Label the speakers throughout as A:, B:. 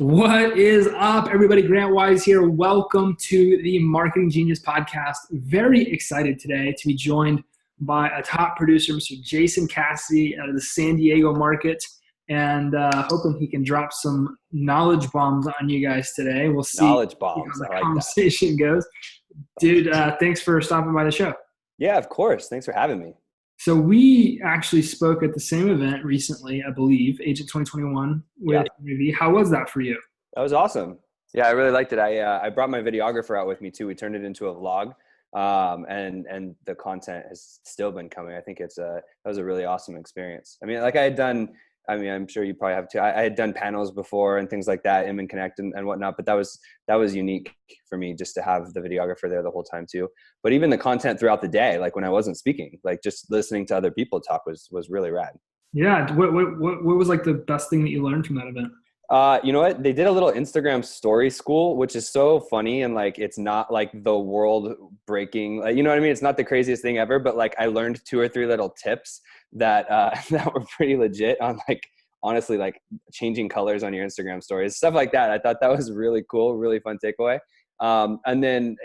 A: What is up, everybody? Grant Wise here. Welcome to the Marketing Genius Podcast. Very excited today to be joined by a top producer, Mr. Jason Cassity out of the San Diego market, and hoping he can drop some knowledge bombs on you guys today. We'll see
B: Knowledge
A: how
B: bombs.
A: the
B: I like
A: conversation goes. Dude, thanks for stopping by the show.
B: Yeah, of course. Thanks for having me.
A: So we actually spoke at the same event recently, I believe, Agent 2021
B: Yeah,
A: with Movie. How was that for you?
B: that was awesome. Yeah, I really liked it. I brought my videographer out with me too. We turned it into a vlog, and the content has still been coming. I think that was a really awesome experience. I mean, like I had done. I mean, I'm sure you probably have too. I had done panels before and things like that, Im and Connect and whatnot. But that was unique for me just to have the videographer there the whole time too. But even the content throughout the day, like when I wasn't speaking, like just listening to other people talk was really rad.
A: Yeah. What was like the best thing that you learned from that event?
B: You know what? They did a little Instagram story school, which is so funny. And like, it's not like the world breaking, like, you know what I mean? It's not the craziest thing ever, but like I learned 2 or 3 little tips that, that were pretty legit on like, honestly, like changing colors on your Instagram stories, stuff like that. I thought that was really cool, really fun takeaway. And then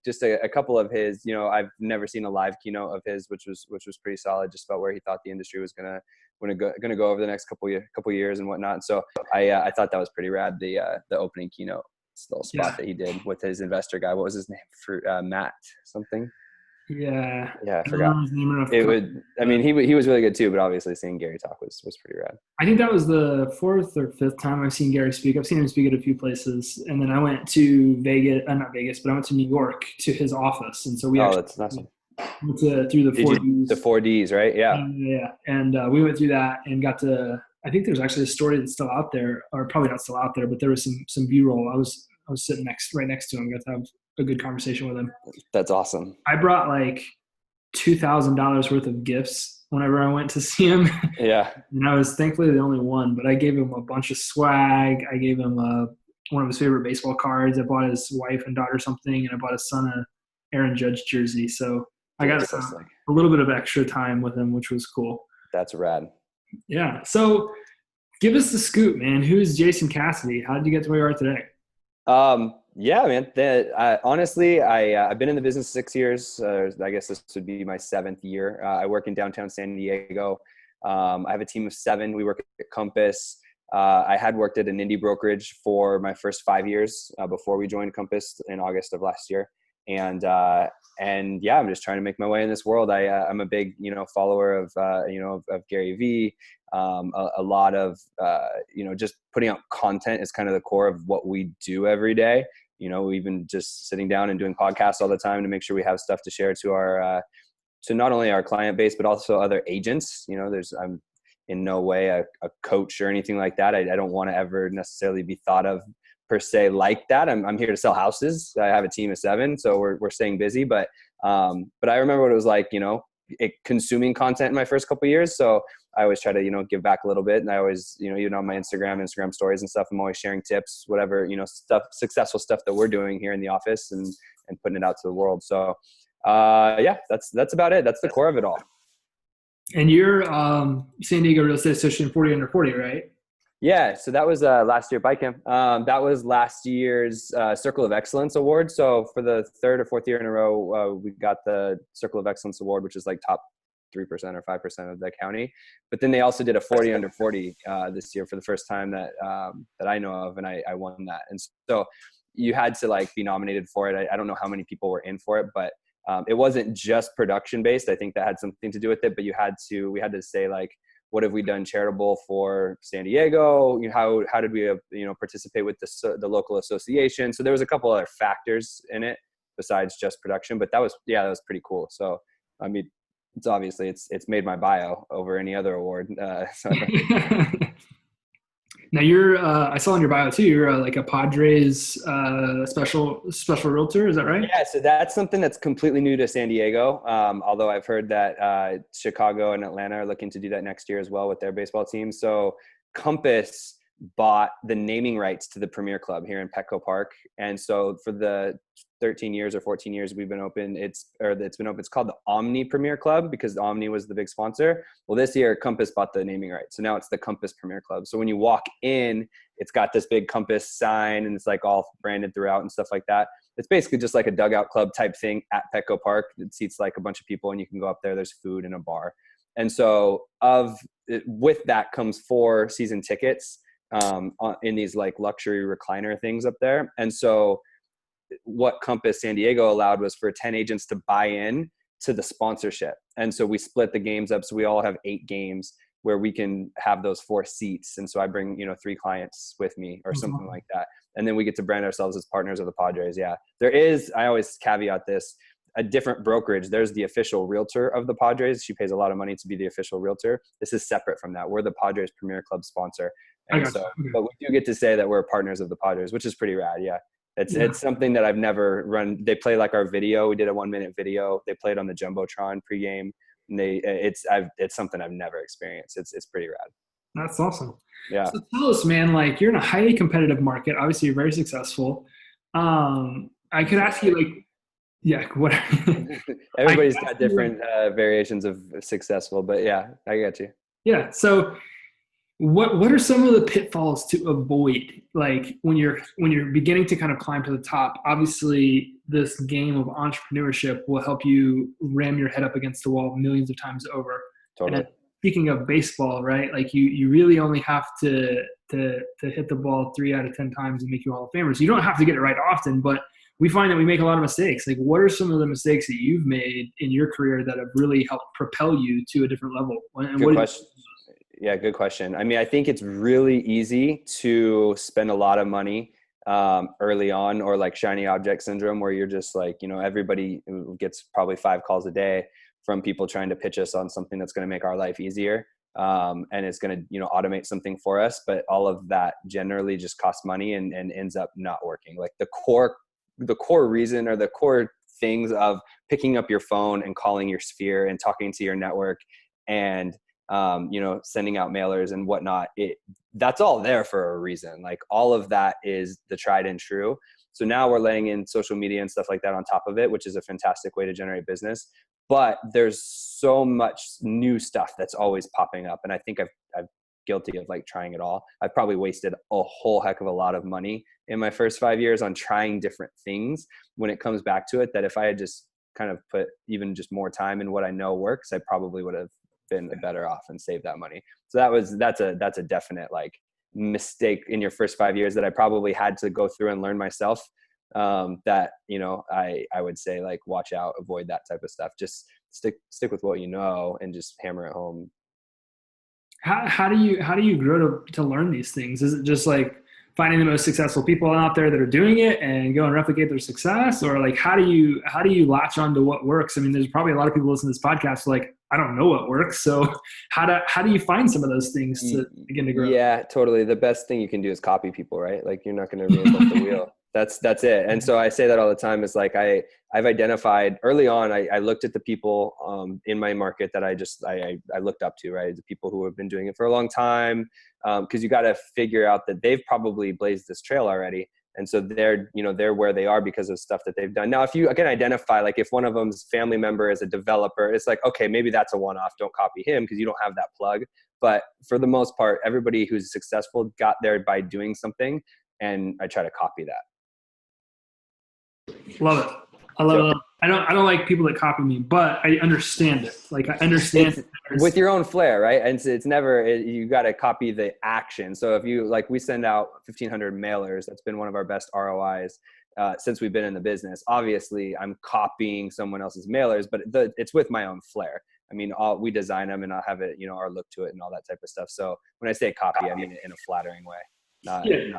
B: just a couple of his, I've never seen a live keynote of his, which was pretty solid, just about where he thought the industry was gonna go over the next couple years and whatnot. So I thought that was pretty rad. The opening keynote little spot that he did with his investor guy. What was his name? For Matt something.
A: Yeah.
B: Yeah,
A: I
B: I
A: don't
B: forgot.
A: remember his name enough.
B: It would. I mean, he was really good too. But obviously, seeing Gary talk was pretty rad.
A: I think that was the fourth or fifth time I've seen Gary speak. I've seen him speak at a few places. And then I went to Vegas, not Vegas, but I went to New York to his office. And so we actually
B: That's awesome.
A: went through the 4Ds.
B: The 4Ds, right? Yeah.
A: Yeah. And we went through that and got to, I think there's actually a story that's still out there, or probably not still out there, but there was some B-roll. I was sitting right next to him, got to have a good conversation with him.
B: That's awesome.
A: I brought like $2,000 worth of gifts whenever I went to see him.
B: Yeah.
A: And I was thankfully the only one, but I gave him a bunch of swag. I gave him one of his favorite baseball cards. I bought his wife and daughter something, and I bought his son a Aaron Judge jersey. So I got a little bit of extra time with him, which was cool.
B: That's rad.
A: Yeah. So give us the scoop, man. Who's Jason Cassity? How did you get to where you are today?
B: Yeah, man. Honestly, I've been in the business 6 years. I guess this would be my 7th year. I work in downtown San Diego. I have a team of 7. We work at Compass. I had worked at an indie brokerage for my first 5 years before we joined Compass in August of last year. And yeah, I'm just trying to make my way in this world. I'm a big, follower of Gary Vee. A lot of, just putting out content is kind of the core of what we do every day. Even just sitting down and doing podcasts all the time to make sure we have stuff to share to our, to not only our client base, but also other agents. I'm in no way a coach or anything like that. I don't want to ever necessarily be thought of per se like that. I'm here to sell houses. I have a team of 7, so we're staying busy. But I remember what it was like, consuming content in my first couple of years. So I always try to, give back a little bit. And I always, even on my Instagram stories and stuff, I'm always sharing tips, whatever, successful stuff that we're doing here in the office and putting it out to the world. So yeah, that's about it. That's the core of it all.
A: And you're San Diego Real Estate Association 40 under 40, right?
B: Yeah, so that was last year at BICAM. That was last year's Circle of Excellence Award. So for the 3rd or 4th year in a row, we got the Circle of Excellence Award, which is like top 3% or 5% of the county. But then they also did a 40 under 40 this year for the first time that I know of, and I won that. And so you had to like be nominated for it. I don't know how many people were in for it, but it wasn't just production based. I think that had something to do with it. But we had to say like, what have we done charitable for San Diego? How did we participate with the local association? So there was a couple other factors in it besides just production, but that was pretty cool. So I mean, it's made my bio over any other award.
A: Now you're I saw in your bio too, you're like a Padres special realtor, is that right?
B: Yeah, so that's something that's completely new to San Diego. Although I've heard that Chicago and Atlanta are looking to do that next year as well with their baseball teams. So Compass bought the naming rights to the Premier Club here in Petco Park. And so for the 13 years or 14 years we've been open. It's been open. It's called the Omni Premier Club because the Omni was the big sponsor. Well, this year Compass bought the naming rights. So now it's the Compass Premier Club. So when you walk in, it's got this big Compass sign and it's like all branded throughout and stuff like that. It's basically just like a dugout club type thing at Petco Park. It seats like a bunch of people and you can go up there. There's food and a bar. And so with that comes 4 season tickets in these like luxury recliner things up there. And so what Compass San Diego allowed was for 10 agents to buy in to the sponsorship. And so we split the games up. So we all have 8 games where we can have those 4 seats. And so I bring, 3 clients with me or something like that. And then we get to brand ourselves as partners of the Padres. Yeah. There is, I always caveat this, a different brokerage. There's the official realtor of the Padres. She pays a lot of money to be the official realtor. This is separate from that. We're the Padres Premier Club sponsor. And so, but we do get to say that we're partners of the Padres, which is pretty rad. Yeah. It's something that I've never run. They play like our video. We did a 1-minute video. They played on the Jumbotron pregame. And it's something I've never experienced. It's pretty rad.
A: That's awesome.
B: Yeah.
A: So tell us, man, like you're in a highly competitive market. Obviously you're very successful. I could ask you like, yeah, what?
B: Everybody's got different variations of successful, but yeah, I got you.
A: Yeah. So what are some of the pitfalls to avoid? Like when you're beginning to kind of climb to the top, obviously this game of entrepreneurship will help you ram your head up against the wall millions of times over.
B: Totally.
A: And speaking of baseball, right? Like you really only have to hit the ball 3 out of 10 times and make you Hall of Famers. You don't have to get it right often, but we find that we make a lot of mistakes. Like what are some of the mistakes that you've made in your career that have really helped propel you to a different level? And
B: good question. Yeah, good question. I mean, I think it's really easy to spend a lot of money early on, or like shiny object syndrome, where you're just like, everybody gets probably 5 calls a day from people trying to pitch us on something that's going to make our life easier. And it's going to, automate something for us. But all of that generally just costs money and ends up not working. Like the core reason or the core things of picking up your phone and calling your sphere and talking to your network and sending out mailers and whatnot, that's all there for a reason. Like all of that is the tried and true. So now we're laying in social media and stuff like that on top of it, which is a fantastic way to generate business. But there's so much new stuff that's always popping up. And I think I've guilty of like trying it all. I've probably wasted a whole heck of a lot of money in my first 5 years on trying different things when it comes back to it, that if I had just kind of put even just more time in what I know works, I probably would have been better off and saved that money. So that's a definite like mistake in your first 5 years that I probably had to go through and learn myself. That, I would say like, watch out, avoid that type of stuff. Just stick with what you know and just hammer it home.
A: How do you grow to learn these things? Is it just like finding the most successful people out there that are doing it and go and replicate their success? Or like, how do you latch on to what works? I mean, there's probably a lot of people listening to this podcast like, I don't know what works. So how do you find some of those things to begin to grow?
B: Yeah, totally. The best thing you can do is copy people, right? Like you're not going to reinvent the wheel. That's it. And so I say that all the time is like, I've identified early on, I looked at the people in my market that I looked up to, right? The people who have been doing it for a long time. Cause you got to figure out that they've probably blazed this trail already. And so they're where they are because of stuff that they've done. Now, if you can identify, like if one of them's family member is a developer, it's like, okay, maybe that's a one-off. Don't copy him because you don't have that plug. But for the most part, everybody who's successful got there by doing something. And I try to copy that.
A: Love it. I love it. I don't like people that copy me, but I understand it. Like I understand
B: with your own flair, right? And it's never, you got to copy the action. So if you we send out 1,500 mailers, that's been one of our best ROIs since we've been in the business. Obviously I'm copying someone else's mailers, but it's with my own flair. I mean, we design them and I'll have it, our look to it and all that type of stuff. So when I say copy, I mean it in a flattering way.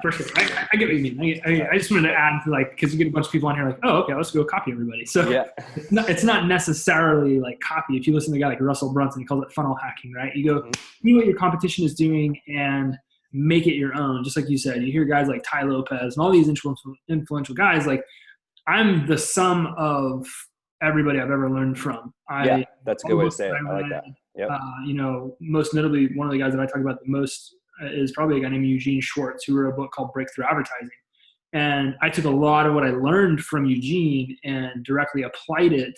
A: For sure. I get what you mean. I just wanted to add to because you get a bunch of people on here like, oh, okay, let's go copy everybody. So yeah. it's not necessarily like copy. If you listen to a guy like Russell Brunson, he calls it funnel hacking, right? You go, see what your competition is doing and make it your own. Just like you said, you hear guys like Ty Lopez and all these influential guys. Like I'm the sum of everybody I've ever learned from.
B: That's a good way to say it. I like that. Yep.
A: Most notably, one of the guys that I talk about the most is probably a guy named Eugene Schwartz, who wrote a book called Breakthrough Advertising. And I took a lot of what I learned from Eugene and directly applied it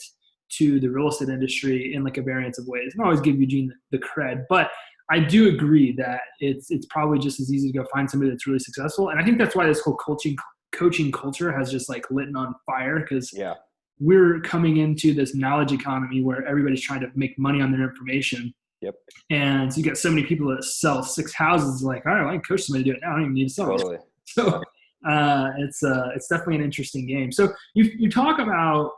A: to the real estate industry in like a variance of ways. And I always give Eugene the cred, but I do agree that it's probably just as easy to go find somebody that's really successful. And I think that's why this whole coaching culture has just like lit on fire, because
B: Yeah.
A: we're coming into this knowledge economy where everybody's trying to make money on their information.
B: Yep.
A: And so you got so many people that sell 6 houses, like, all right, well, I can coach somebody to do it now. I don't even need to sell it.
B: Totally.
A: So it's definitely an interesting game. So you talk about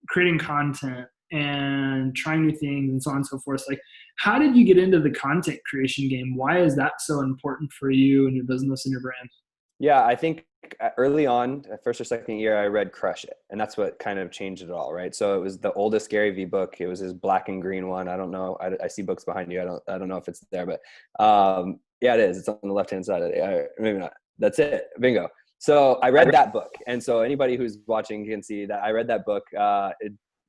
A: creating content and trying new things and so on and so forth. Like, how did you get into the content creation game? Why is that so important for you and your business and your brand?
B: Yeah, I think early on, first or second year, I read Crush It, and that's what kind of changed it all, right? So it was the oldest Gary Vee book. It was his black and green one. I don't know. I see books behind you. I don't know if it's there, but yeah, it is. It's on the left-hand side of it. Maybe not. That's it. Bingo. So I read that book, and so anybody who's watching can see that I read that book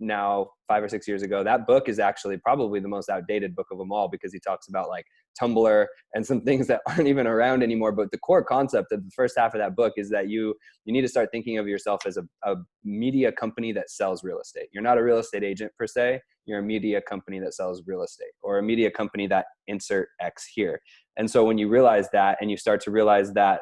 B: now 5 or 6 years ago. That book is actually probably the most outdated book of them all, because he talks about like Tumblr and some things that aren't even around anymore. But the core concept of the first half of that book is that you need to start thinking of yourself as a media company that sells real estate. You're not a real estate agent per se. You're a media company that sells real estate, or a media company that insert X here. And so when you realize that, and you start to realize that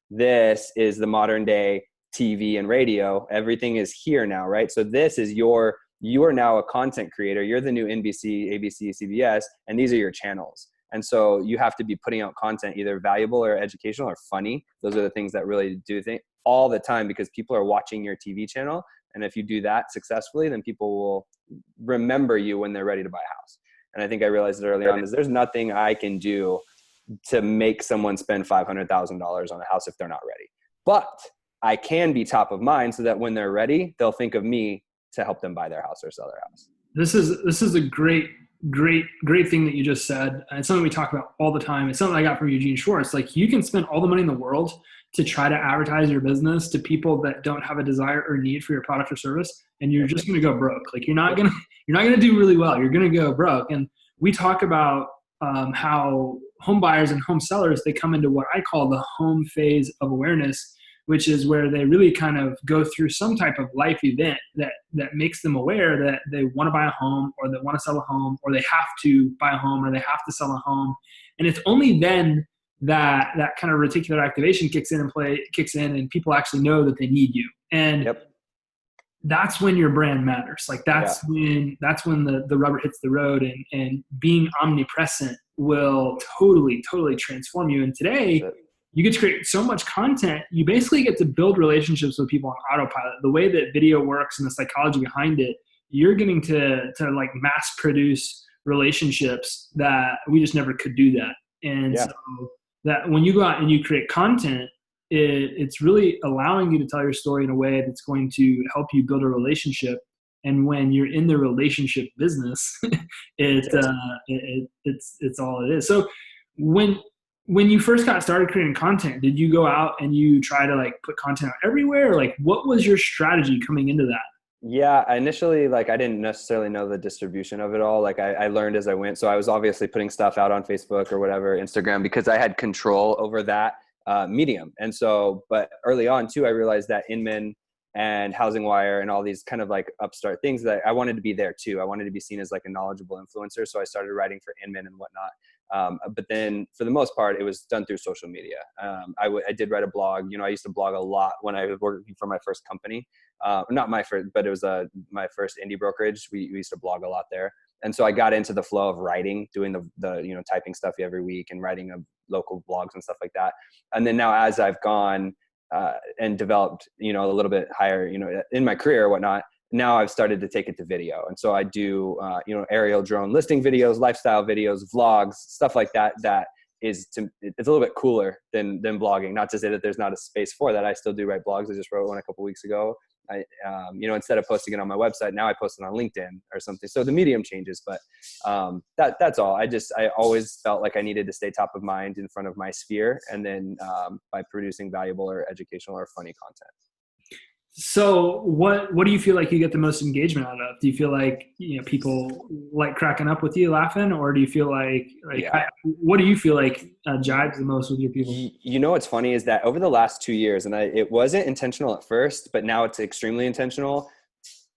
B: this is the modern day TV and radio, everything is here now, right? So this is you are now a content creator. You're the new NBC, ABC, CBS, and these are your channels. And so you have to be putting out content, either valuable or educational or funny. Those are the things that really do things all the time, because people are watching your TV channel. And if you do that successfully, then people will remember you when they're ready to buy a house. And I think I realized it early on is there's nothing I can do to make someone spend $500,000 on a house if they're not ready. But I can be top of mind so that when they're ready, they'll think of me to help them buy their house or sell their house.
A: This is a great thing that you just said. And it's something we talk about all the time. It's something I got from Eugene Schwartz. Like, you can spend all the money in the world to try to advertise your business to people that don't have a desire or need for your product or service, and you're just going to go broke. Like, you're not going to do really well. You're going to go broke. And we talk about how home buyers and home sellers, they come into what I call the home phase of awareness, which is where they really kind of go through some type of life event that makes them aware that they want to buy a home, or they want to sell a home, or they have to buy a home, or they have to sell a home. And it's only then that kind of reticular activation kicks in, and people actually know that they need you. And that's when your brand matters. Like, that's when the rubber hits the road, and being omnipresent will totally transform you. And today, you get to create so much content. You basically get to build relationships with people on autopilot. The way that video works and the psychology behind it, you're getting to like mass produce relationships that we just never could do that. And so that when you go out and you create content, it's really allowing you to tell your story in a way that's going to help you build a relationship. And when you're in the relationship business, it's all it is. So when you first got started creating content, did you go out and you try to like put content out everywhere? Or like, what was your strategy coming into that?
B: Yeah, initially, like, I didn't necessarily know the distribution of it all. Like, I learned as I went. So I was obviously putting stuff out on Facebook or whatever, Instagram, because I had control over that medium. And so, but early on too, I realized that Inman and Housing Wire and all these kind of like upstart things, that I wanted to be there too. I wanted to be seen as like a knowledgeable influencer. So I started writing for Inman and whatnot. But then for the most part, it was done through social media. I did write a blog. I used to blog a lot when I was working for my first company. Not my first, but it was my first indie brokerage. We used to blog a lot there. And so I got into the flow of writing, doing the typing stuff every week and writing local blogs and stuff like that. And then now, as I've gone and developed, a little bit higher, in my career or whatnot, now I've started to take it to video. And so I do, aerial drone listing videos, lifestyle videos, vlogs, stuff like that. It's a little bit cooler than blogging. Not to say that there's not a space for that. I still do write blogs. I just wrote one a couple weeks ago. Instead of posting it on my website, now I post it on LinkedIn or something. So the medium changes, but that's all. I always felt like I needed to stay top of mind in front of my sphere, and then by producing valuable or educational or funny content.
A: So what do you feel like you get the most engagement out of? Do you feel like, people like cracking up with you laughing, or do you feel like
B: Yeah.
A: what do you feel like jives the most with your people?
B: You know what's funny is that over the last 2 years, and it wasn't intentional at first, but now it's extremely intentional.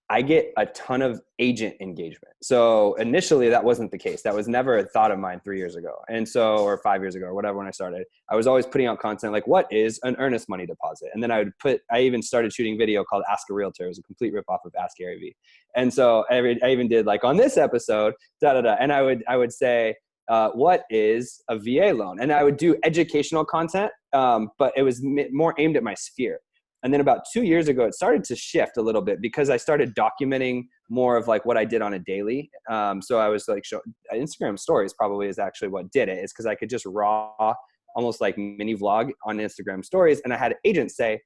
B: I get a ton of agent engagement. So initially that wasn't the case. That was never a thought of mine 3 years ago. And so, or 5 years ago or whatever, when I started, I was always putting out content like, what is an earnest money deposit? And then I even started shooting video called Ask a Realtor. It was a complete ripoff of Ask Gary Vee. And so I even did like on this episode, and I would say, what is a VA loan? And I would do educational content, but it was more aimed at my sphere. And then about 2 years ago, it started to shift a little bit because I started documenting more of like what I did on a daily. So I was like, Instagram stories probably is actually what did it, is because I could just raw, almost like mini vlog on Instagram stories. And I had agents say,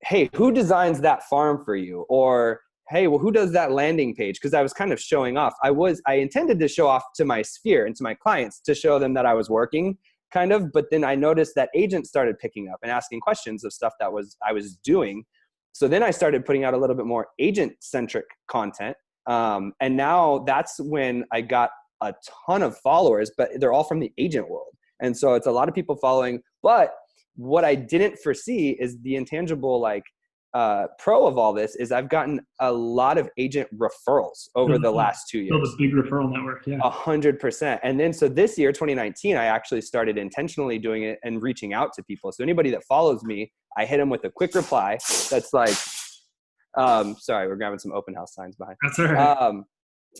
B: hey, who designs that farm for you? Or, hey, well, who does that landing page? Because I was kind of showing off. I intended to show off to my sphere and to my clients to show them that I was working kind of, but then I noticed that agents started picking up and asking questions of stuff that I was doing. So then I started putting out a little bit more agent centric content. And now that's when I got a ton of followers, but they're all from the agent world. And so it's a lot of people following, but what I didn't foresee is the intangible, like, pro of all this is I've gotten a lot of agent referrals over the last 2
A: Build
B: years.
A: a big referral network. Yeah.
B: 100%. And then, so this year, 2019, I actually started intentionally doing it and reaching out to people. So anybody that follows me, I hit them with a quick reply. That's like, sorry, we're grabbing some open house signs behind.
A: That's all right.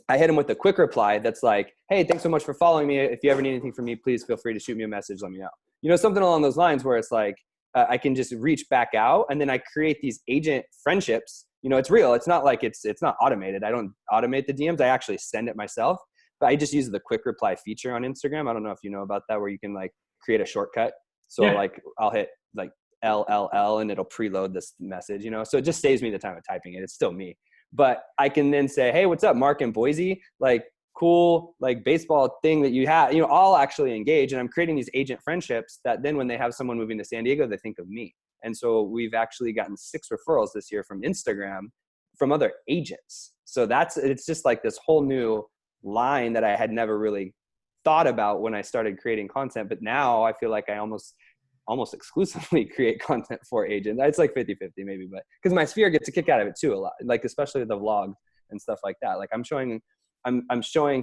B: I hit them with a quick reply. That's like, hey, thanks so much for following me. If you ever need anything from me, please feel free to shoot me a message. Let me know, something along those lines where it's like, I can just reach back out, and then I create these agent friendships. It's real. It's not like it's not automated. I don't automate the DMs. I actually send it myself, but I just use the quick reply feature on Instagram. I don't know if you know about that, where you can like create a shortcut. So
A: Yeah.
B: like I'll hit like LLL and it'll preload this message, so it just saves me the time of typing it. It's still me, but I can then say, hey, what's up, Mark in Boise? Like, cool, like baseball thing that you have, I'll actually engage. And I'm creating these agent friendships that then when they have someone moving to San Diego, they think of me. And so we've actually gotten 6 referrals this year from Instagram from other agents. So it's just like this whole new line that I had never really thought about when I started creating content. But now I feel like I almost exclusively create content for agents. It's like 50-50 maybe, but because my sphere gets a kick out of it too a lot, like especially the vlogs and stuff like that. Like I'm showing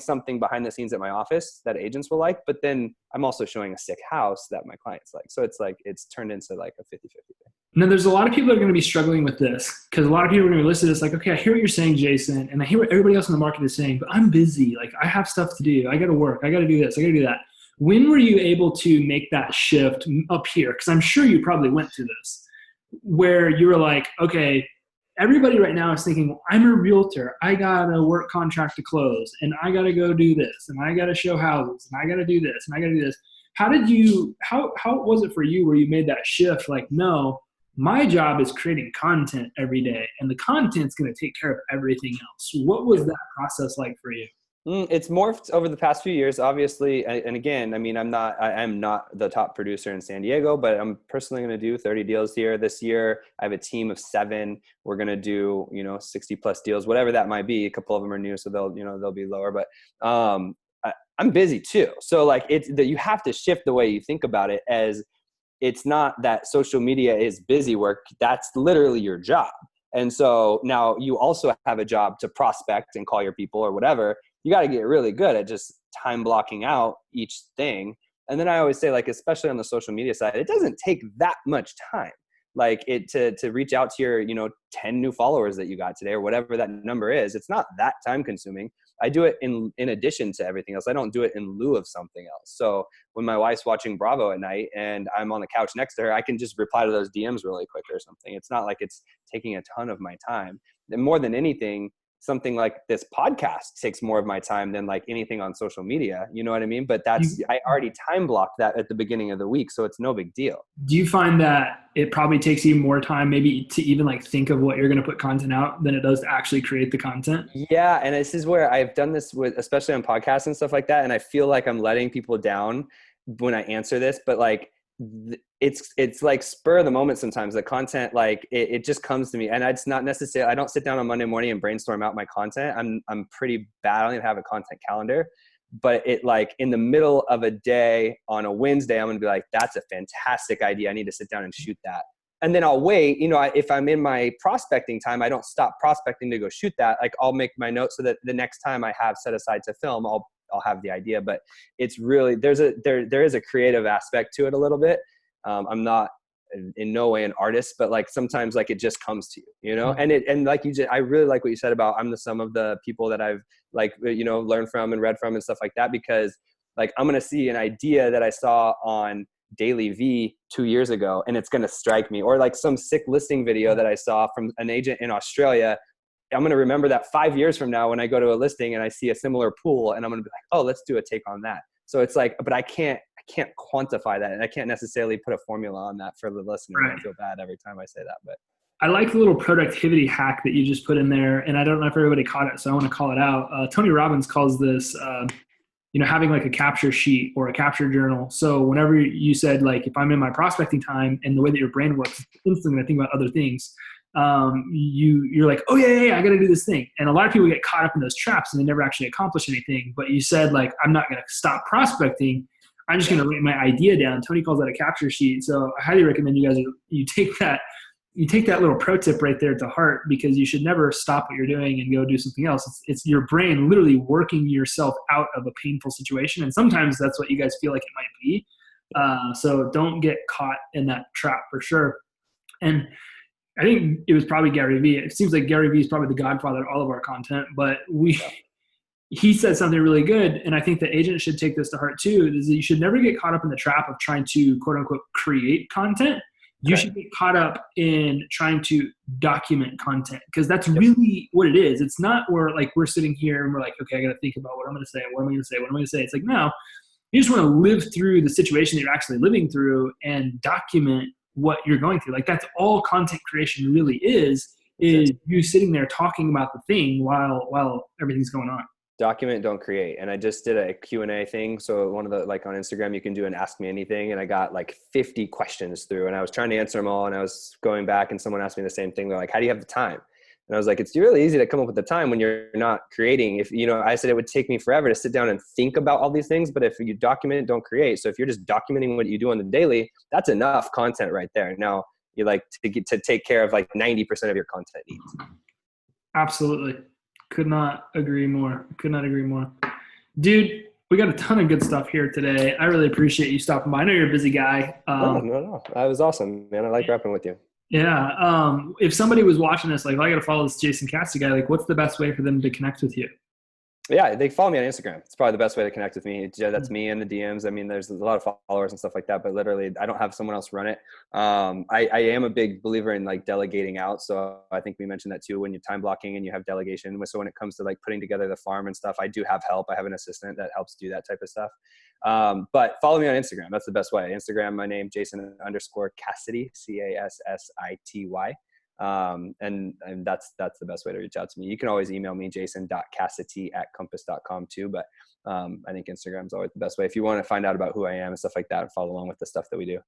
B: something behind the scenes at my office that agents will like, but then I'm also showing a sick house that my clients like. So it's like, it's turned into like a 50-50 thing.
A: Now, there's a lot of people that are going to be struggling with this, because a lot of people are going to listen to this like, okay, I hear what you're saying, Jason, and I hear what everybody else in the market is saying, but I'm busy. Like, I have stuff to do. I got to work. I got to do this. I got to do that. When were you able to make that shift up here? Because I'm sure you probably went through this, where you were like, okay, everybody right now is thinking, well, I'm a realtor. I got a work contract to close, and I got to go do this, and I got to show houses, and I got to do this, and I got to do this. How was it for you where you made that shift? Like, no, my job is creating content every day, and the content's going to take care of everything else. What was that process like for you?
B: It's morphed over the past few years, obviously. And again, I mean, I'm not the top producer in San Diego, but I'm personally going to do 30 deals here this year. I have a team of 7. We're going to do, 60 plus deals, whatever that might be. A couple of them are new, so they'll be lower, but, I'm busy too. So like it's that you have to shift the way you think about it, as it's not that social media is busy work. That's literally your job. And so now you also have a job to prospect and call your people or whatever. You got to get really good at just time blocking out each thing. And then I always say, like, especially on the social media side, it doesn't take that much time. Like to reach out to your, 10 new followers that you got today or whatever that number is. It's not that time consuming. I do it in addition to everything else. I don't do it in lieu of something else. So when my wife's watching Bravo at night and I'm on the couch next to her, I can just reply to those DMs really quick or something. It's not like it's taking a ton of my time. And more than anything, something like this podcast takes more of my time than like anything on social media. You know what I mean? But I already time blocked that at the beginning of the week. So it's no big deal.
A: Do you find that it probably takes you more time maybe to even like think of what you're going to put content out than it does to actually create the content?
B: Yeah. And this is where I've done this with, especially on podcasts and stuff like that. And I feel like I'm letting people down when I answer this, but like it's like spur of the moment. Sometimes the content, like it just comes to me, and it's not necessarily, I don't sit down on Monday morning and brainstorm out my content. I'm pretty bad. I don't even have a content calendar, but it, like, in the middle of a day on a Wednesday, I'm going to be like, that's a fantastic idea. I need to sit down and shoot that. And then I'll wait, if I'm in my prospecting time, I don't stop prospecting to go shoot that. Like, I'll make my notes so that the next time I have set aside to film, I'll have the idea. But it's really, there is a creative aspect to it a little bit. I'm not in no way an artist, but like sometimes, like, it just comes to you, and like I really like what you said about, I'm the sum of the people that I've, like, learned from and read from and stuff like that, because, like, I'm going to see an idea that I saw on Daily V 2 years ago, and it's going to strike me, or like some sick listing video that I saw from an agent in Australia. I'm going to remember that 5 years from now when I go to a listing and I see a similar pool, and I'm going to be like, oh, let's do a take on that. So it's like, but I can't quantify that, and I can't necessarily put a formula on that for the listener. Right. I feel bad every time I say that, but
A: I like the little productivity hack that you just put in there, and I don't know if everybody caught it, so I want to call it out. Tony Robbins calls this, having like a capture sheet or a capture journal. So whenever you said, like, if I'm in my prospecting time, and the way that your brain works, instantly I think about other things. You're like, oh yeah, I got to do this thing. And a lot of people get caught up in those traps and they never actually accomplish anything. But you said, like, I'm not going to stop prospecting. I'm just going to write my idea down. Tony calls that a capture sheet. So I highly recommend you guys, you take that little pro tip right there to heart, because you should never stop what you're doing and go do something else. It's your brain literally working yourself out of a painful situation. And sometimes that's what you guys feel like it might be. So don't get caught in that trap for sure. And I think it was probably Gary Vee. It seems like Gary Vee is probably the godfather of all of our content, but he said something really good. And I think the agent should take this to heart too, is that you should never get caught up in the trap of trying to, quote unquote, create content. You should get caught up in trying to document content, because that's really what it is. It's not where, like, we're sitting here and we're like, okay, I got to think about what I'm going to say. What am I going to say? What am I going to say? It's like, no, you just want to live through the situation that you're actually living through and document what you're going through. Like, that's all content creation really is you sitting there talking about the thing while everything's going on.
B: Document, don't create. And I just did a Q&A thing. So one of the, like, on Instagram, you can do an ask me anything. And I got like 50 questions through, and I was trying to answer them all. And I was going back, and someone asked me the same thing. They're like, how do you have the time? And I was like, it's really easy to come up with the time when you're not creating. If, I said it would take me forever to sit down and think about all these things, but if you document, don't create. So if you're just documenting what you do on the daily, that's enough content right there. Now you like to take care of like 90% of your content needs.
A: Absolutely. Could not agree more. Dude, we got a ton of good stuff here today. I really appreciate you stopping by. I know you're a busy guy.
B: No. That was awesome, man. I like rapping with you.
A: Yeah. If somebody was watching this, like, I got to follow this Jason Cassity guy, like, what's the best way for them to connect with you?
B: Yeah, they follow me on Instagram. It's probably the best way to connect with me. That's me in the DMs. I mean, there's a lot of followers and stuff like that, but literally I don't have someone else run it. I am a big believer in, like, delegating out. So I think we mentioned that too, when you're time blocking and you have delegation. So when it comes to, like, putting together the farm and stuff, I do have help. I have an assistant that helps do that type of stuff. But follow me on Instagram. That's the best way. Instagram, my name, Jason_Cassity, Cassity. And that's the best way to reach out to me. You can always email me, jason.cassity@compass.com too. But, I think Instagram is always the best way if you want to find out about who I am and stuff like that, and follow along with the stuff that we do.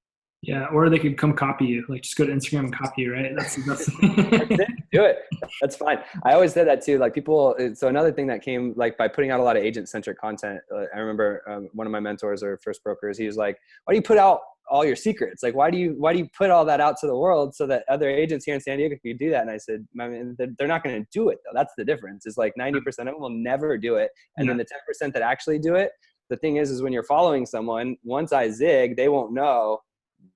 A: Yeah. Or they could come copy you, like, just go to Instagram and copy you, right? That's
B: That's it. Do it. That's fine. I always said that too. Like, people, so another thing that came, like, by putting out a lot of agent centric content, I remember, one of my mentors or first brokers, he was like, why do you put out all your secrets? Like, why do you put all that out to the world so that other agents here in San Diego can do that? And I said, I mean, they're not going to do it though. That's the difference. It's like 90% of them will never do it. And then the 10% that actually do it, the thing is when you're following someone, once I zig, they won't know,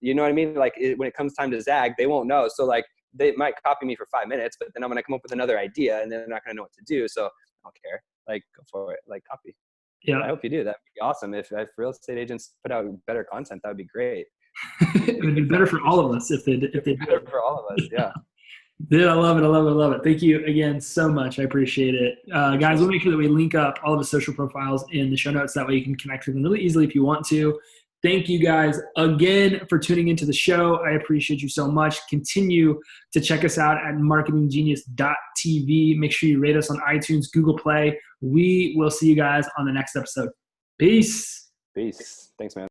B: you know what I mean? Like, when it comes time to zag, they won't know. So, like, they might copy me for 5 minutes, but then I'm going to come up with another idea and they're not going to know what to do. So I don't care. Like, go for it. Like, copy. Yeah. I hope you do. That'd be awesome. If real estate agents put out better content, that would be great.
A: It would be better for all of us if they do.
B: Better for all of us. Yeah.
A: Dude, I love it. Thank you again so much. I appreciate it. Guys, we'll make sure that we link up all of his social profiles in the show notes. That way you can connect with them really easily if you want to. Thank you guys again for tuning into the show. I appreciate you so much. Continue to check us out at marketinggenius.tv. Make sure you rate us on iTunes, Google Play. We will see you guys on the next episode. Peace.
B: Thanks, man.